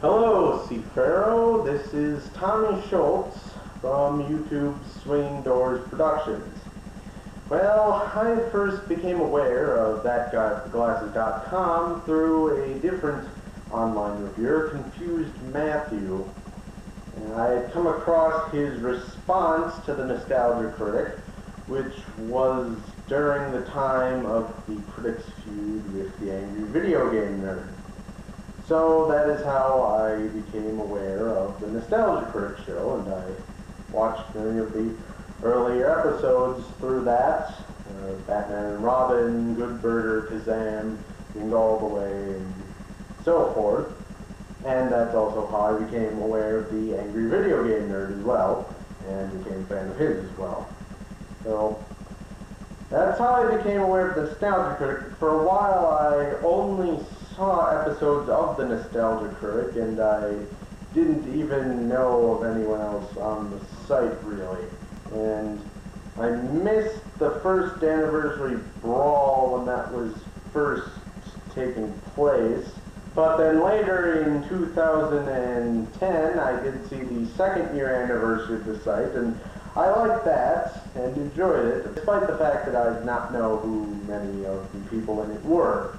Hello, C.Ferro. This is Tommy Schultz from YouTube's Swinging Doors Productions. Well, I first became aware of thatguywiththeglasses.com through a different online reviewer, Confused Matthew. And I had come across his response to the Nostalgia Critic, which was during the time of the critic's feud with the angry video game nerd. So that is how I became aware of the Nostalgia Critic show, and I watched many of the earlier episodes through that. Batman and Robin, Good Burger, Kazam, Jingle All the Way, and so forth. And that's also how I became aware of the angry video game nerd as well, and became a fan of his as well. So that's how I became aware of the Nostalgia Critic. For a while I only saw episodes of the Nostalgia Critic, and I didn't even know of anyone else on the site really. And I missed the first anniversary brawl when that was first taking place. But then later in 2010 I did see the second year anniversary of the site, and I liked that and enjoyed it, despite the fact that I did not know who many of the people in it were.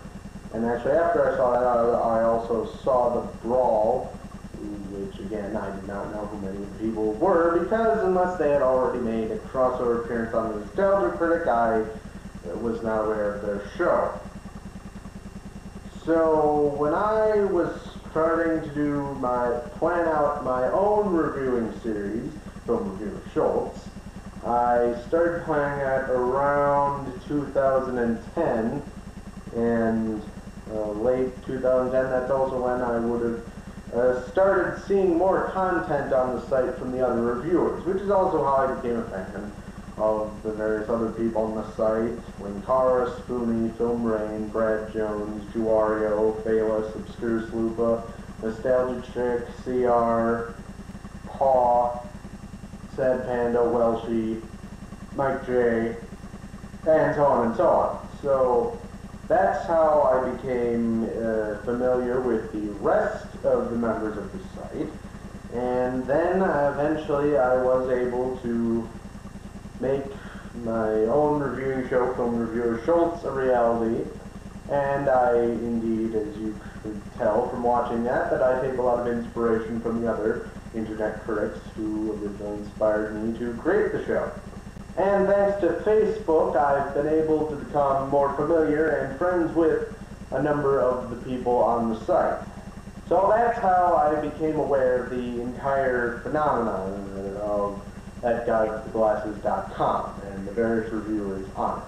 And actually, after I saw that, I also saw the brawl, which again, I did not know who many of the people were, because unless they had already made a crossover appearance on the Nostalgia Critic, I was not aware of their show. So when I was starting to plan out my own reviewing series, Film Review of Schultz, I started planning at around 2010, and late 2010, that's also when I would have started seeing more content on the site from the other reviewers, which is also how I became a fan of the various other people on the site: Linkara, Spoonie, Film Rain, Brad Jones, Juario, Phalos, Obscure Sloopa, Nostalgia Chick, CR, Paw, Sad Panda, Welshie, Mike J, and so on and so on. So that's how I became familiar with the rest of the members of the site, and then eventually I was able to make my own reviewing show, Film Review of Schultz, a reality. And I indeed, as you could tell from watching that I take a lot of inspiration from the other internet critics who originally inspired me to create the show. And thanks to Facebook, I've been able to become more familiar and friends with a number of the people on the site. So that's how I became aware of the entire phenomenon of thatguywiththeglasses.com and the various reviewers on it.